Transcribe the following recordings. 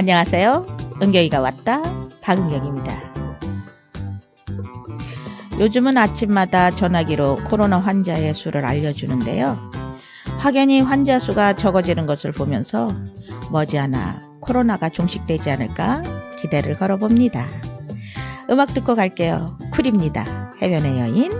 안녕하세요. 은경이가 왔다. 박은경입니다. 요즘은 아침마다 전화기로 코로나 환자의 수를 알려주는데요. 확연히 환자 수가 적어지는 것을 보면서 머지않아 코로나가 종식되지 않을까 기대를 걸어봅니다. 음악 듣고 갈게요. 쿨입니다. 해변의 여인.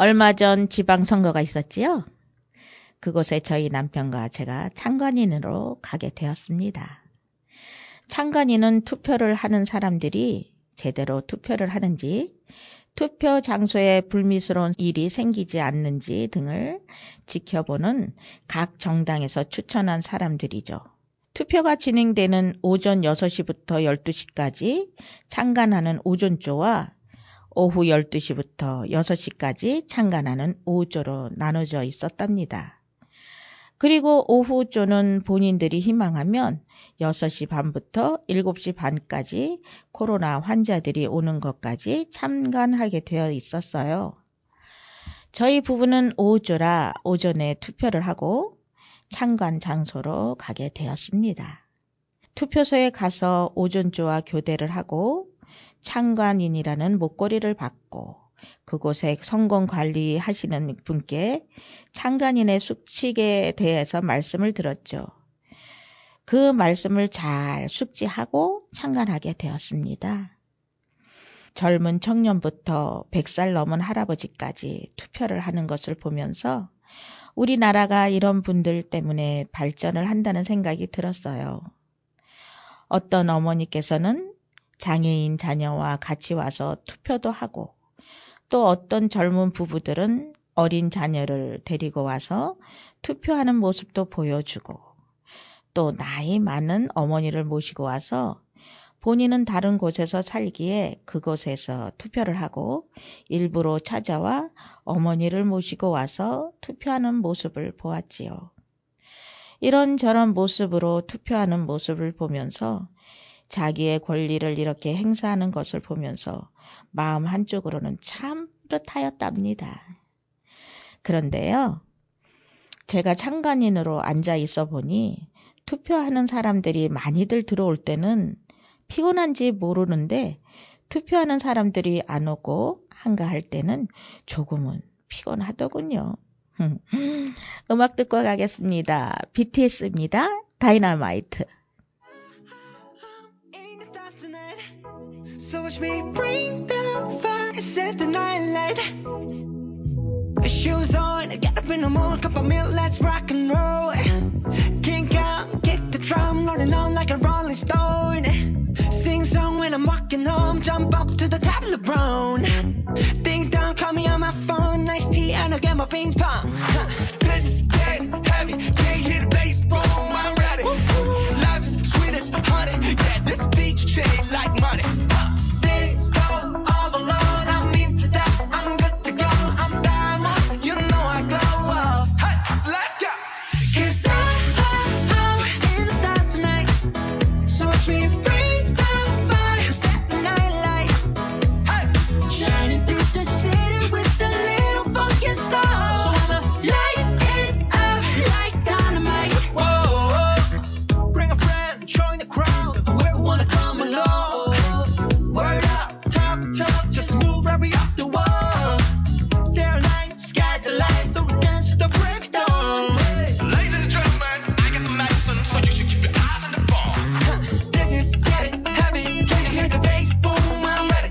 얼마 전 지방선거가 있었지요. 그곳에 저희 남편과 제가 참관인으로 가게 되었습니다. 참관인은 투표를 하는 사람들이 제대로 투표를 하는지, 투표 장소에 불미스러운 일이 생기지 않는지 등을 지켜보는 각 정당에서 추천한 사람들이죠. 투표가 진행되는 오전 6시부터 12시까지 참관하는 오전조와 오후 12시부터 6시까지 참관하는 오후조로 나눠져 있었답니다. 그리고 오후조는 본인들이 희망하면 6시 반부터 7시 반까지 코로나 환자들이 오는 것까지 참관하게 되어 있었어요. 저희 부부는 오후조라 오전에 투표를 하고 참관 장소로 가게 되었습니다. 투표소에 가서 오전조와 교대를 하고 참관인이라는 목걸이를 받고 그곳에 성공 관리하시는 분께 참관인의 숙식에 대해서 말씀을 들었죠. 그 말씀을 잘 숙지하고 참관하게 되었습니다. 젊은 청년부터 100살 넘은 할아버지까지 투표를 하는 것을 보면서 우리나라가 이런 분들 때문에 발전을 한다는 생각이 들었어요. 어떤 어머니께서는 장애인 자녀와 같이 와서 투표도 하고, 또 어떤 젊은 부부들은 어린 자녀를 데리고 와서 투표하는 모습도 보여주고, 또 나이 많은 어머니를 모시고 와서 본인은 다른 곳에서 살기에 그곳에서 투표를 하고 일부러 찾아와 어머니를 모시고 와서 투표하는 모습을 보았지요. 이런저런 모습으로 투표하는 모습을 보면서 자기의 권리를 이렇게 행사하는 것을 보면서 마음 한쪽으로는 참 뿌듯하였답니다. 그런데요, 제가 참관인으로 앉아 있어 보니 투표하는 사람들이 많이들 들어올 때는 피곤한지 모르는데 투표하는 사람들이 안 오고 한가할 때는 조금은 피곤하더군요. 음악 듣고 가겠습니다. BTS입니다. 다이너마이트. So watch me bring the fire, set the night light. Shoes on, get up in the morning, cup of milk, let's rock and roll. Kink out, kick the drum, rolling on like a rolling stone. Sing song when I'm walking home, jump up to the top of the brown. Ding dong, call me on my phone, nice tea and I'll get my ping pong. This is getting heavy, can't hear the bass boom, I'm ready. Life is sweet as honey, yeah, this beach chain like money. This go all alone, I'm into that, I'm good to go, I'm diamond, you know I glow up. Hey, so let's go. 'Cause I'm in the stars tonight, so watch me bring the fire, set the night light. Hey, shining through the city with a little funky soul. So I'ma light it up like dynamite. Whoa, bring a friend, join the crowd, whoever wanna come along. Word up, talk, just move right up the wall. There light, sky's the light, so we dance to the break of dawn. Ladies and gentlemen, I got the medicine, so you should keep your eyes on the ball. This is getting heavy, can you hear the bass boom? I'm ready.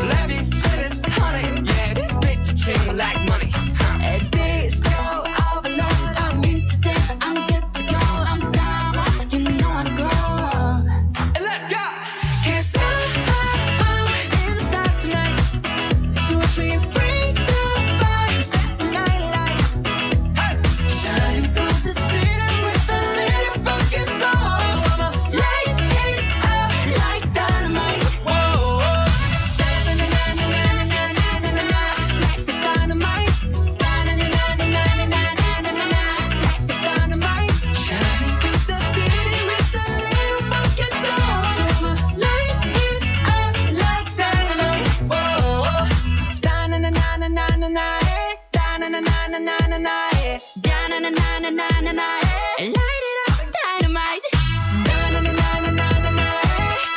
Life is sweet as honey, yeah, this bitch is chilling like money. And this go overload, I'm into that, I'm good to go, I'm down, you know I'm glow. And let's go. 'Cause I'm in the stars tonight, so watch me bring the fire, set the night light. Hey, shining through the city with a little funky soul. So I'ma light it up like dynamite. Whoa, na-na-na-na-na-na-na-na-na-na, like it's dynamite. Na-na-na-na-na-na-na-na-na, like it's dynamite. Shining through the city with a little funky soul. So I'ma light it up like dynamite. Whoa, da-na-na-na-na-na-na-na, da-na-na-na-na-na-na, da-na-na-na-na-na-na, light it up like dynamite. Da-na-na-na-na-na-na,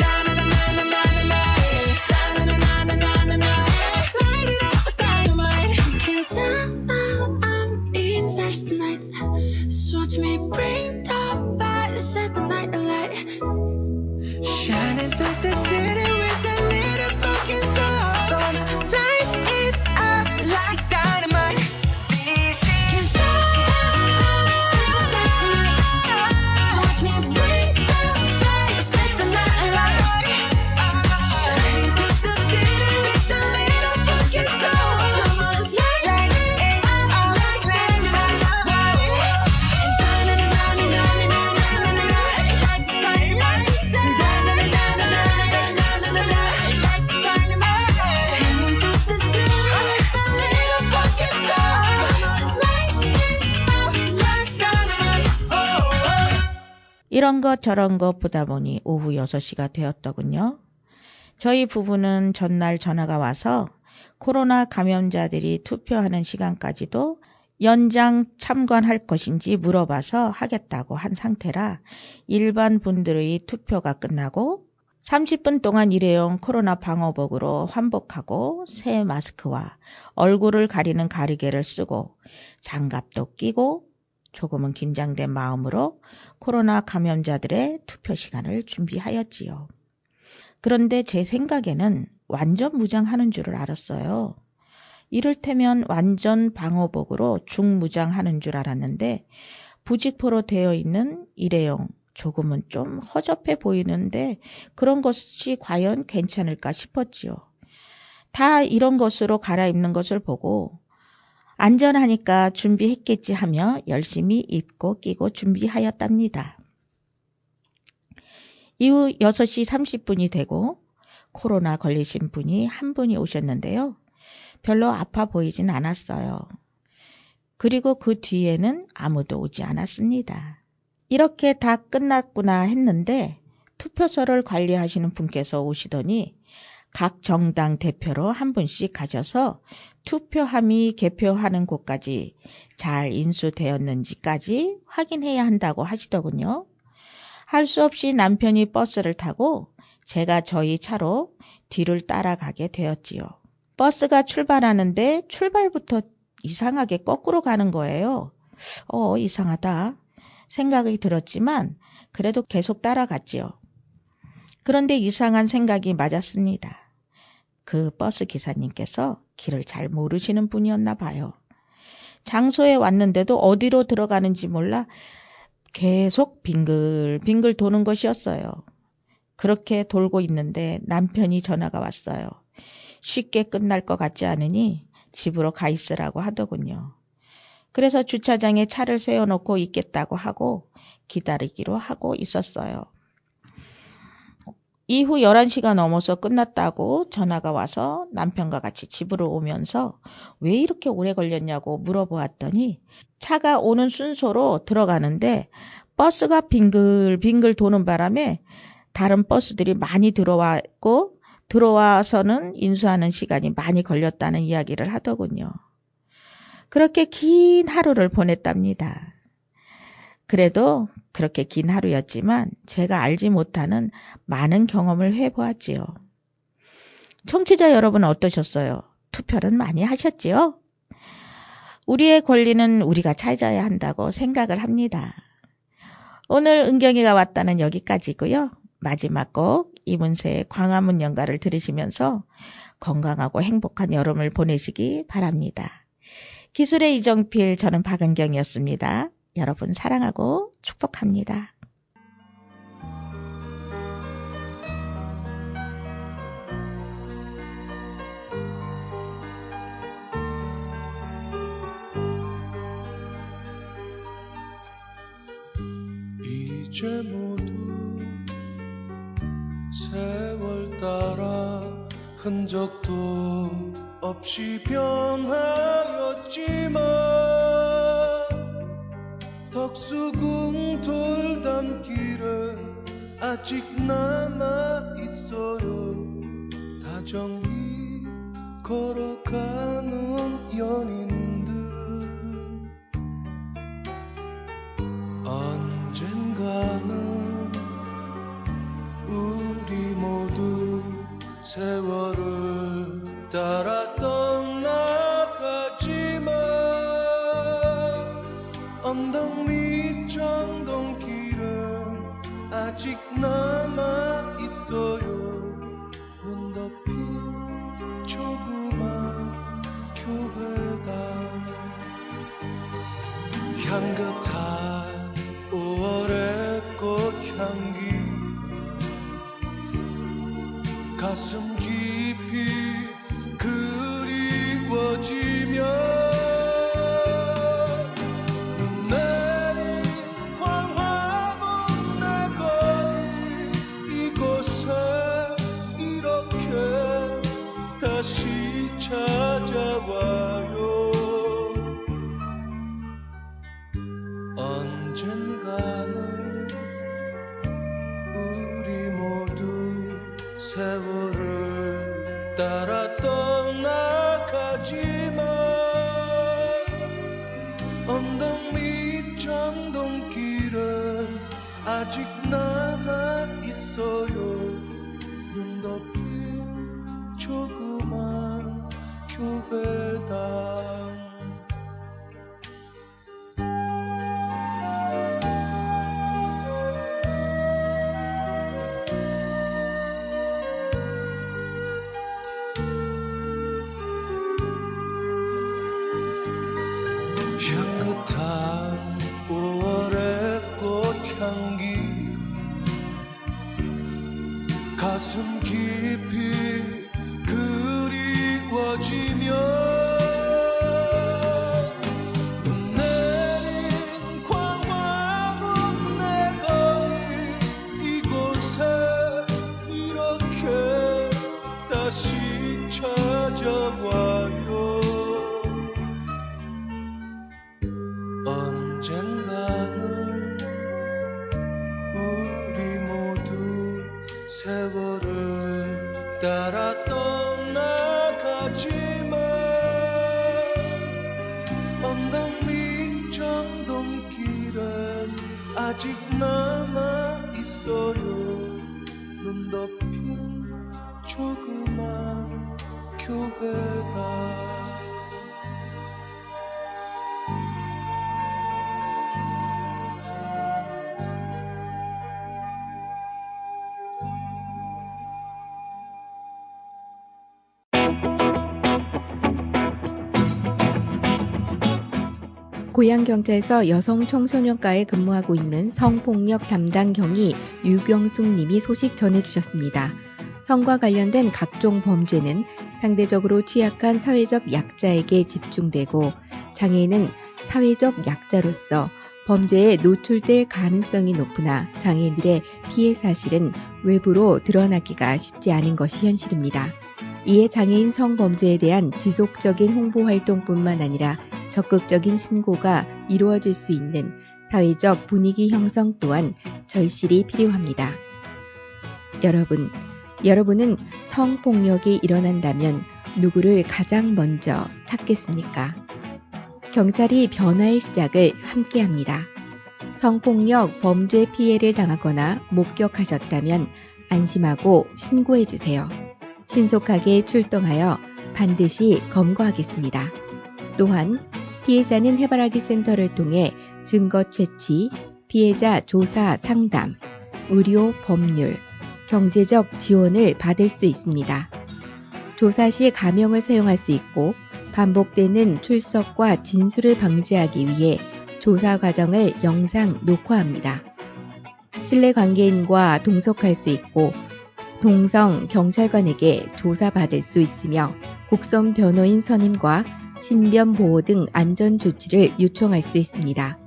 da-na-na-na-na-na-na, da-na-na-na-na-na-na, light it up like dynamite. 'Cause I'm in the stars tonight, so watch me bring the fire, set the night alight. Shining through the city with a little funky soul. So I'ma light it up like dynamite. This is 'cause so watch me bring the fire, set the night alight. Shining through the city with a little funky soul. I'ma light it up like dynamite. 이런 것 저런 것 보다 보니 오후 6시가 되었더군요. 저희 부부는 전날 전화가 와서 코로나 감염자들이 투표하는 시간까지도 연장 참관할 것인지 물어봐서 하겠다고 한 상태라 일반 분들의 투표가 끝나고 30분 동안 일회용 코로나 방호복으로 환복하고 새 마스크와 얼굴을 가리는 가리개를 쓰고 장갑도 끼고 조금은 긴장된 마음으로 코로나 감염자들의 투표 시간을 준비하였지요. 그런데 제 생각에는 완전 무장하는 줄을 알았어요. 이를테면 완전 방호복으로 중무장하는 줄 알았는데 부직포로 되어 있는 일회용 조금은 좀 허접해 보이는데 그런 것이 과연 괜찮을까 싶었지요. 다 이런 것으로 갈아입는 것을 보고 안전하니까 준비했겠지 하며 열심히 입고 끼고 준비하였답니다. 이후 6시 30분이 되고 코로나 걸리신 분이 한 분이 오셨는데요. 별로 아파 보이진 않았어요. 그리고 그 뒤에는 아무도 오지 않았습니다. 이렇게 다 끝났구나 했는데 투표소를 관리하시는 분께서 오시더니 각 정당 대표로 한 분씩 가셔서 투표함이 개표하는 곳까지 잘 인수되었는지까지 확인해야 한다고 하시더군요. 할 수 없이 남편이 버스를 타고 제가 저희 차로 뒤를 따라가게 되었지요. 버스가 출발하는데 출발부터 이상하게 거꾸로 가는 거예요. 이상하다 생각이 들었지만 그래도 계속 따라갔지요. 그런데 이상한 생각이 맞았습니다. 그 버스 기사님께서 길을 잘 모르시는 분이었나 봐요. 장소에 왔는데도 어디로 들어가는지 몰라 계속 빙글빙글 도는 것이었어요. 그렇게 돌고 있는데 남편이 전화가 왔어요. 쉽게 끝날 것 같지 않으니 집으로 가 있으라고 하더군요. 그래서 주차장에 차를 세워놓고 있겠다고 하고 기다리기로 하고 있었어요. 이후 11시가 넘어서 끝났다고 전화가 와서 남편과 같이 집으로 오면서 왜 이렇게 오래 걸렸냐고 물어보았더니 차가 오는 순서로 들어가는데 버스가 빙글빙글 도는 바람에 다른 버스들이 많이 들어왔고 들어와서는 인수하는 시간이 많이 걸렸다는 이야기를 하더군요. 그렇게 긴 하루를 보냈답니다. 그래도 그렇게 긴 하루였지만 제가 알지 못하는 많은 경험을 해보았지요. 청취자 여러분 어떠셨어요? 투표는 많이 하셨지요? 우리의 권리는 우리가 찾아야 한다고 생각을 합니다. 오늘 은경이가 왔다는 여기까지고요. 마지막 곡 이문세의 광화문 연가를 들으시면서 건강하고 행복한 여름을 보내시기 바랍니다. 기술의 이정필, 저는 박은경이었습니다. 여러분 사랑하고 축복합니다. 이제 모두 세월 따라 흔적도 없이 변하였지만 덕수궁 돌담길에 아직 남아있어요. 다정히 걸어가는 연인들 언젠가는 우리 모두 세월을 따라 떠나가지만 언덕 밑 정동길은 아직 남아있어요. 눈 덮인 조그만 교회당 향긋한 5월의 꽃향기 가슴 깊이 그리워지며 눈 내린 광화문 내 거리 이곳에 이렇게 다시 찾아와요. 언젠가는 우리 모두 세월을 따라 떠나가지만 언덕 밑 정동길은 아직 남아있어요. 눈 덮인 조그만 교회당 향긋한 5월의 꽃향기 가슴 깊이 그리워지며 눈 내린 광화문 내 거리 이곳에 이렇게 다시 찾아와요. 언젠가는 우리 모두 세월을 따라 떠나가지만 언덕 밑 정동길엔 아직 남아있어요. 눈 덮인 조그만 교회다. 고양경찰서 여성청소년과에 근무하고 있는 성폭력 담당 경위 유경숙 님이 소식 전해주셨습니다. 성과 관련된 각종 범죄는 상대적으로 취약한 사회적 약자에게 집중되고 장애인은 사회적 약자로서 범죄에 노출될 가능성이 높으나 장애인들의 피해 사실은 외부로 드러나기가 쉽지 않은 것이 현실입니다. 이에 장애인 성범죄에 대한 지속적인 홍보활동뿐만 아니라 적극적인 신고가 이루어질 수 있는 사회적 분위기 형성 또한 절실히 필요합니다. 여러분은 성폭력이 일어난다면 누구를 가장 먼저 찾겠습니까? 경찰이 변화의 시작을 함께합니다. 성폭력 범죄 피해를 당하거나 목격하셨다면 안심하고 신고해주세요. 신속하게 출동하여 반드시 검거하겠습니다. 또한 피해자는 해바라기 센터를 통해 증거 채취, 피해자 조사 상담, 의료 법률, 경제적 지원을 받을 수 있습니다. 조사 시 가명을 사용할 수 있고 반복되는 출석과 진술을 방지하기 위해 조사 과정을 영상 녹화합니다. 실내 관계인과 동석할 수 있고 동성 경찰관에게 조사받을 수 있으며 국선 변호인 선임과 신변 보호 등 안전 조치를 요청할 수 있습니다.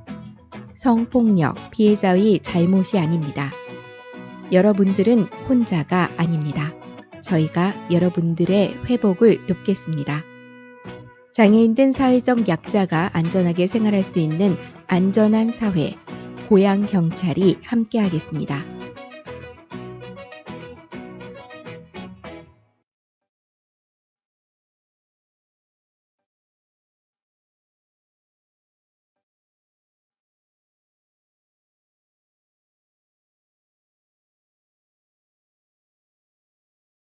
성폭력 피해자의 잘못이 아닙니다. 여러분들은 혼자가 아닙니다. 저희가 여러분들의 회복을 돕겠습니다. 장애인 등 사회적 약자가 안전하게 생활할 수 있는 안전한 사회, 고양경찰이 함께하겠습니다.